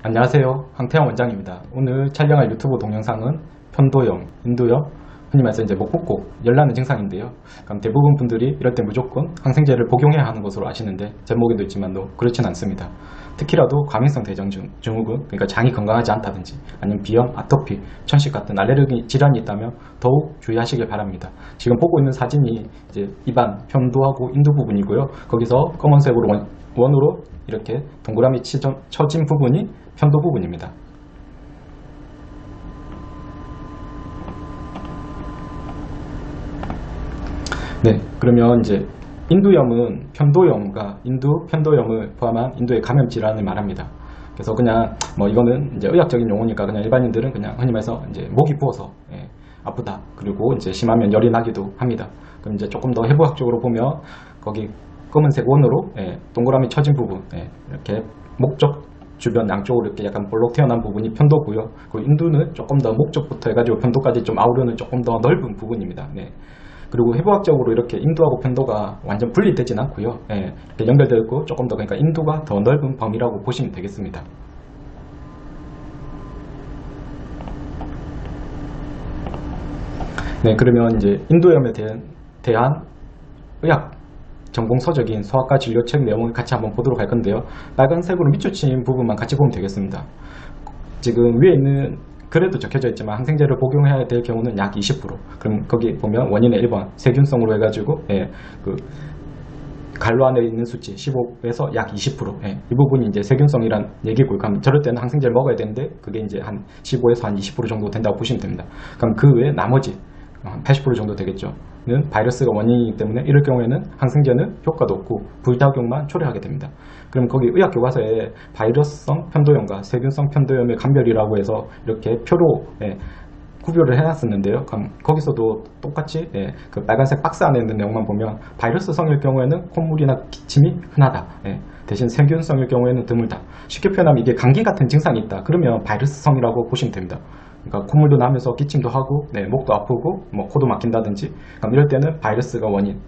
안녕하세요. 황태영 원장입니다. 오늘 촬영할 유튜브 동영상은 편도염, 인두염, 흔히 말해서 이제 목 붓고 열나는 증상인데요. 그럼 대부분 분들이 이럴 때 무조건 항생제를 복용해야 하는 것으로 아시는데 제목에도 있지만도 그렇진 않습니다. 특히라도 과민성 대장 증후군, 그러니까 장이 건강하지 않다든지 아니면 비염, 아토피, 천식 같은 알레르기 질환이 있다면 더욱 주의하시길 바랍니다. 지금 보고 있는 사진이 이제 입안, 편도하고 인두 부분이고요. 거기서 검은색으로 원으로 이렇게 동그라미 쳐진 부분이 편도 부분입니다. 네, 그러면 이제 인두염은 편도염과 편도염을 포함한 인두의 감염 질환을 말합니다. 그래서 그냥 뭐 이거는 이제 의학적인 용어니까 그냥 일반인들은 그냥 흔히 말해서 이제 목이 부어서 아프다. 그리고 이제 심하면 열이 나기도 합니다. 그럼 이제 조금 더 해부학적으로 보면 거기 검은색 원으로 동그라미 쳐진 부분 이렇게 목적 주변 양쪽으로 이렇게 약간 볼록 튀어나온 부분이 편도고요. 그 인두는 조금 더 목적부터 해가지고 편도까지 좀 아우르는 조금 더 넓은 부분입니다. 네. 그리고 해부학적으로 이렇게 인두하고 편도가 완전 분리되진 않고요. 이렇게 연결되어 있고 조금 더 그러니까 인두가 더 넓은 범위라고 보시면 되겠습니다. 네, 그러면 이제 인두염에 대한 의학 전공 서적인 소아과 진료책 내용을 같이 한번 보도록 할 건데요. 빨간색으로 밑줄친 부분만 같이 보면 되겠습니다. 지금 위에 있는 글에도 적혀져 있지만 항생제를 복용해야 될 경우는 약 20%. 그럼 거기 보면 원인의 1번 세균성으로 해가지고 그 갈로 안에 있는 수치 15에서 약 20%. 이 부분이 이제 세균성이란 얘기고, 그럼 저럴 때는 항생제를 먹어야 되는데 그게 이제 한 15에서 한 20% 정도 된다고 보시면 됩니다. 그럼 그 외에 나머지 한 80% 정도 되겠죠. 는 바이러스가 원인이기 때문에 이럴 경우에는 항생제는 효과도 없고 불작용만 초래하게 됩니다. 그럼 거기 의학 교과서에 바이러스성 편도염과 세균성 편도염의 감별이라고 해서 이렇게 표로 구별을 해놨었는데요. 그럼 거기서도 똑같이 그 빨간색 박스 안에 있는 내용만 보면 바이러스성일 경우에는 콧물이나 기침이 흔하다. 대신 세균성일 경우에는 드물다. 쉽게 표현하면 이게 감기 같은 증상이 있다. 그러면 바이러스성이라고 보시면 됩니다. 그러니까 콧물도 나면서 기침도 하고 목도 아프고 뭐 코도 막힌다든지, 그럼 이럴 때는 바이러스가 원인.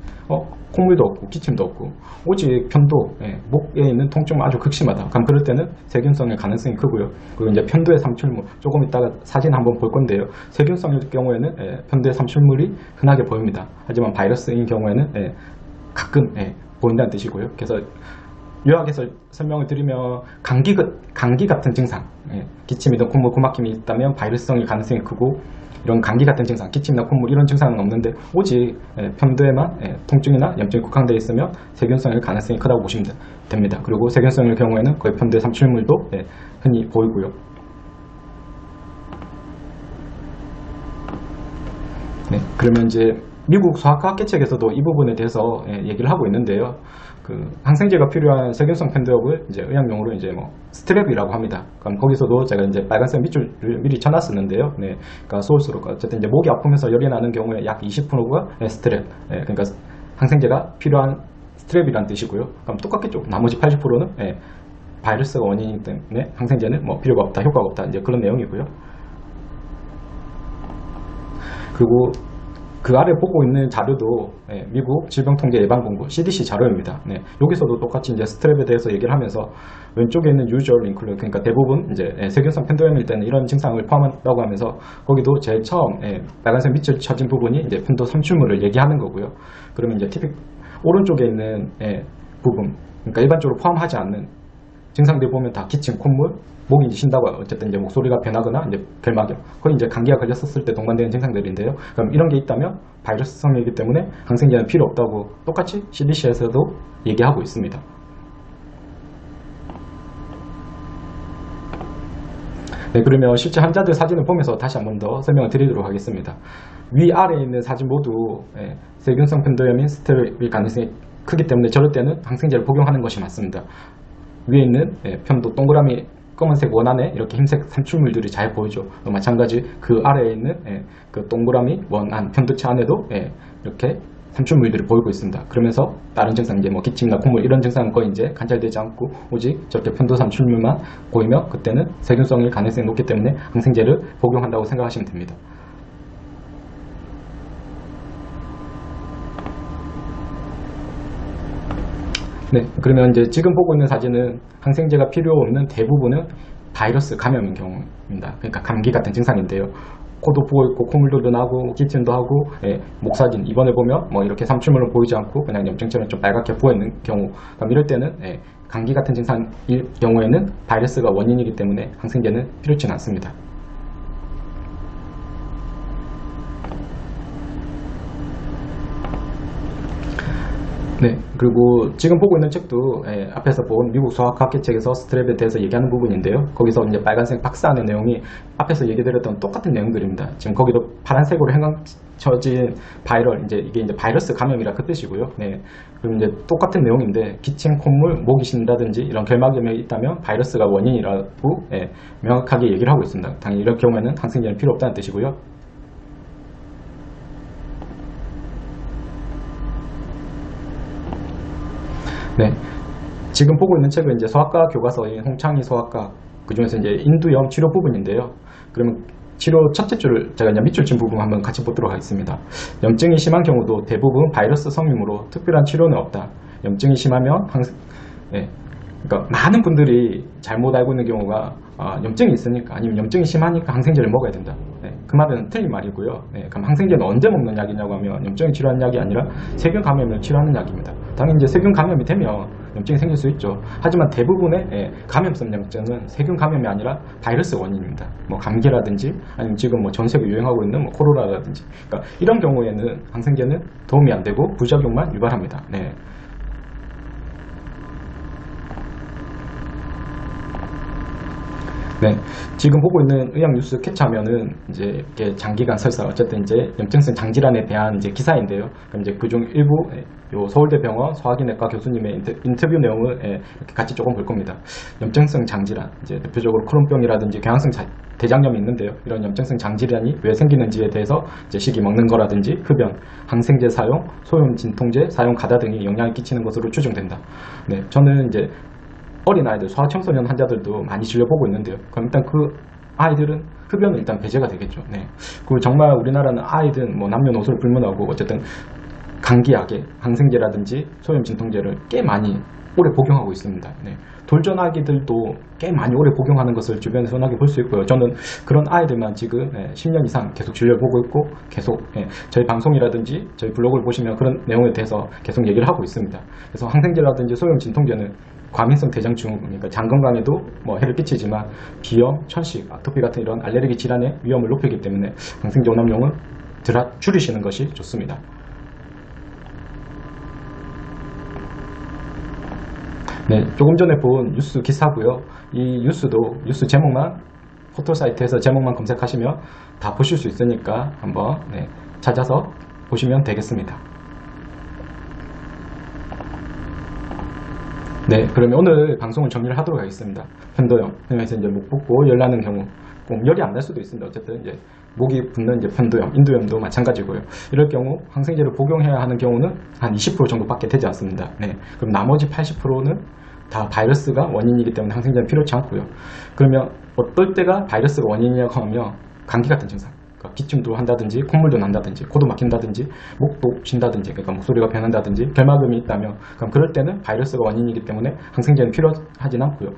콧물도 없고 기침도 없고 오직 편도, 목에 있는 통증만 아주 극심하다. 그럼 그럴 때는 세균성일 가능성이 크고요. 그리고 이제 편도의 삼출물, 조금 이따가 사진 한번 볼 건데요. 세균성일 경우에는 편도의 삼출물이 흔하게 보입니다. 하지만 바이러스인 경우에는 가끔 보인다는 뜻이고요. 그래서 요약해서 설명을 드리면 감기 같은 증상, 기침이든 콧물, 코막힘이 있다면 바이러스성일 가능성이 크고, 이런 감기 같은 증상, 기침이나 콧물 이런 증상은 없는데 오직 편도에만 통증이나 염증이 국한되어 있으면 세균성일 가능성이 크다고 보시면 됩니다. 그리고 세균성일 경우에는 거의 편도의 삼출물도 흔히 보이고요. 네, 그러면 이제 미국 소아과학회 책에서도 이 부분에 대해서 얘기를 하고 있는데요. 그 항생제가 필요한 세균성 편도염을 이제 의학용어로 이제 뭐 스트랩이라고 합니다. 그럼 거기서도 제가 이제 빨간색 밑줄을 미리 쳐놨었는데요. 그러니까 소울스로 어쨌든 이제 목이 아프면서 열이 나는 경우에 약 20%가 스트랩. 그러니까 항생제가 필요한 스트랩이라는 뜻이고요. 그럼 똑같겠죠. 나머지 80%는 바이러스가 원인이기 때문에 항생제는 뭐 필요가 없다, 효과가 없다, 이제 그런 내용이고요. 그리고 그 아래 보고 있는 자료도 미국 질병통제예방본부 CDC 자료입니다. 여기서도 똑같이 이제 스트랩에 대해서 얘기를 하면서 왼쪽에 있는 usual include, 그러니까 대부분 이제 세균성 편도염일 때는 이런 증상을 포함한다고 하면서 거기도 제일 처음 빨간색 밑줄 쳐진 부분이 이제 편도 삼출물을 얘기하는 거고요. 그러면 이제 오른쪽에 있는 부분, 그러니까 일반적으로 포함하지 않는 증상들 보면 다 기침, 콧물, 목이 쉰다고 어쨌든 이제 목소리가 변하거나 이제 결막염, 거의 이제 감기가 걸렸었을 때 동반되는 증상들인데요. 그럼 이런 게 있다면 바이러스성이기 때문에 항생제는 필요 없다고 똑같이 CDC에서도 얘기하고 있습니다. 네, 그러면 실제 환자들 사진을 보면서 다시 한 번 더 설명을 드리도록 하겠습니다. 위아래에 있는 사진 모두 세균성 편도염인 스트랩일 가능성이 크기 때문에 저럴 때는 항생제를 복용하는 것이 맞습니다. 위에 있는 편도 동그라미 검은색 원 안에 이렇게 흰색 삼출물들이 잘 보이죠. 또 마찬가지 그 아래에 있는 그 동그라미 원 안 편도체 안에도 이렇게 삼출물들이 보이고 있습니다. 그러면서 다른 증상, 이제 뭐 기침이나 콧물 이런 증상은 거의 이제 관찰되지 않고 오직 저렇게 편도 삼출물만 보이면 그때는 세균성일 가능성이 높기 때문에 항생제를 복용한다고 생각하시면 됩니다. 네, 그러면 이제 지금 보고 있는 사진은 항생제가 필요 없는 대부분은 바이러스 감염인 경우입니다. 그러니까 감기 같은 증상인데요. 코도 부어있고 콧물도 나고 기침도 하고 목사진 이번에 보면 뭐 이렇게 삼출물은 보이지 않고 그냥 염증처럼 좀 빨갛게 부어있는 경우, 그럼 이럴 때는 감기 같은 증상일 경우에는 바이러스가 원인이기 때문에 항생제는 필요치는 않습니다. 네, 그리고 지금 보고 있는 책도 앞에서 본 미국 소아과학회 책에서 스트랩에 대해서 얘기하는 부분인데요. 거기서 이제 빨간색 박스 안의 내용이 앞에서 얘기드렸던 똑같은 내용들입니다. 지금 거기도 파란색으로 행강쳐진 바이럴, 이게 이제 바이러스 감염이라 그 뜻이고요. 네, 그럼 이제 똑같은 내용인데 기침, 콧물, 목이 쉰다든지 이런 결막염이 있다면 바이러스가 원인이라고 명확하게 얘기를 하고 있습니다. 당연히 이럴 경우에는 항생제는 필요 없다는 뜻이고요. 네, 지금 보고 있는 책은 이제 소아과 교과서인 홍창희 소아과, 그 중에서 이제 인두염 치료 부분인데요. 그러면 치료 첫째 줄을 제가 이제 밑줄 친 부분 한번 같이 보도록 하겠습니다. 염증이 심한 경우도 대부분 바이러스 성이므로 특별한 치료는 없다. 염증이 심하면 그러니까 많은 분들이 잘못 알고 있는 경우가 염증이 있으니까 아니면 염증이 심하니까 항생제를 먹어야 된다. 그 말은 틀린 말이고요. 그럼 항생제는 언제 먹는 약이냐고 하면 염증을 치료하는 약이 아니라 세균 감염을 치료하는 약입니다. 당연히 이제 세균 감염이 되면 염증이 생길 수 있죠. 하지만 대부분의 감염성 염증은 세균 감염이 아니라 바이러스 원인입니다. 뭐 감기라든지 아니면 지금 뭐 전 세계 유행하고 있는 뭐 코로나라든지, 그러니까 이런 경우에는 항생제는 도움이 안 되고 부작용만 유발합니다. 네. 네, 지금 보고 있는 의학 뉴스 캡처하면은 이제 이렇게 장기간 설사, 어쨌든 이제 염증성 장질환에 대한 이제 기사인데요. 그럼 이제 그중 일부 요 서울대병원 소화기내과 교수님의 인터뷰 내용을 이렇게 같이 조금 볼 겁니다. 염증성 장질환, 이제 대표적으로 크론병이라든지 경향성 대장염이 있는데요. 이런 염증성 장질환이 왜 생기는지에 대해서 이제 식이 먹는 거라든지 흡연, 항생제 사용, 소염 진통제 사용 가다 등이 영향을 끼치는 것으로 추정된다. 네, 저는 이제 어린아이들, 소아청소년 환자들도 많이 진료보고 있는데요. 그럼 일단 그 아이들은 흡연은 일단 배제가 되겠죠. 네. 그리고 정말 우리나라는 아이든 뭐 남녀노소를 불문하고 어쨌든 감기약에 항생제라든지 소염 진통제를 꽤 많이 오래 복용하고 있습니다. 네. 돌전아기들도 꽤 많이 오래 복용하는 것을 주변에서 흔하게 볼 수 있고요. 저는 그런 아이들만 지금 10년 이상 계속 진료보고 있고 계속 저희 방송이라든지 저희 블로그를 보시면 그런 내용에 대해서 계속 얘기를 하고 있습니다. 그래서 항생제라든지 소염 진통제는 과민성 대장증후군, 그러니까 장 건강에도 뭐 해를 끼치지만 비염, 천식, 아토피 같은 이런 알레르기 질환의 위험을 높이기 때문에 항생제 오남용은 줄이시는 것이 좋습니다. 네, 조금 전에 본 뉴스 기사고요. 이 뉴스도 뉴스 제목만 포털 사이트에서 제목만 검색하시면 다 보실 수 있으니까 한번 찾아서 보시면 되겠습니다. 네, 그러면 오늘 방송을 정리를 하도록 하겠습니다. 편도염, 그래서 이제 목 붓고 열 나는 경우, 꼭 열이 안 날 수도 있습니다. 어쨌든 이제 목이 붓는 이제 편도염, 인두염도 마찬가지고요. 이럴 경우 항생제를 복용해야 하는 경우는 한 20% 정도밖에 되지 않습니다. 네, 그럼 나머지 80%는 다 바이러스가 원인이기 때문에 항생제는 필요치 않고요. 그러면 어떨 때가 바이러스가 원인이라고 하면 감기 같은 증상, 그러니까 기침도 한다든지 콧물도 난다든지 코도 막힌다든지 목도 쉰다든지, 그러니까 목소리가 변한다든지 결막염이 있다면, 그럼 그럴 때는 바이러스가 원인이기 때문에 항생제는 필요하진 않고요.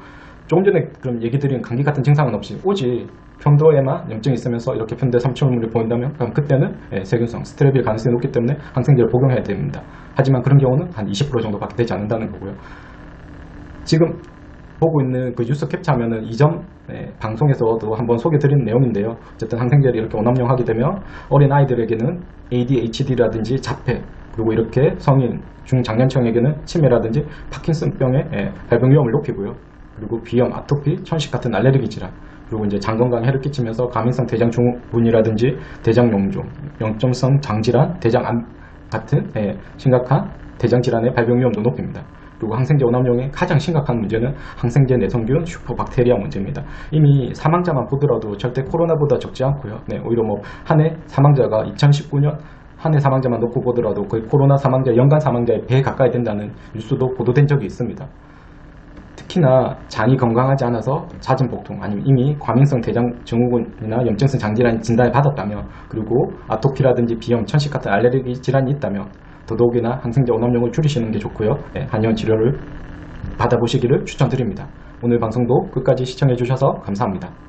조금 전에 그럼 얘기 드린 감기 같은 증상은 없이 오직 편도에만 염증이 있으면서 이렇게 편도에 삼초물이 보인다면, 그럼 그때는 세균성 스트레빌 가능성이 높기 때문에 항생제를 복용해야 됩니다. 하지만 그런 경우는 한 20% 정도밖에 되지 않는다는 거고요. 지금 보고 있는 그 뉴스 캡처하면은 이전 방송에서도 한번 소개드린 내용인데요. 어쨌든 항생제를 이렇게 오남용하게 되면 어린 아이들에게는 ADHD라든지 자폐, 그리고 이렇게 성인, 중장년층에게는 치매라든지 파킨슨병의 발병 위험을 높이고요. 그리고 비염, 아토피, 천식 같은 알레르기 질환, 그리고 이제 장 건강에 해를 끼치면서 과민성 대장증후군이라든지 대장염종, 영점성 장질환, 대장암 같은 심각한 대장 질환의 발병 위험도 높입니다. 그리고 항생제 오남용의 가장 심각한 문제는 항생제 내성균 슈퍼박테리아 문제입니다. 이미 사망자만 보더라도 절대 코로나보다 적지 않고요. 오히려 뭐 한 해 사망자가 2019년 한 해 사망자만 놓고 보더라도 거의 코로나 사망자, 연간 사망자의 배 가까이 된다는 뉴스도 보도된 적이 있습니다. 특히나 장이 건강하지 않아서 잦은 복통, 아니면 이미 과민성 대장증후군이나 염증성 장질환 진단을 받았다면, 그리고 아토피라든지 비염, 천식 같은 알레르기 질환이 있다면 더더욱이나 항생제 오남용을 줄이시는 게 좋고요. 한의원 치료를 받아보시기를 추천드립니다. 오늘 방송도 끝까지 시청해 주셔서 감사합니다.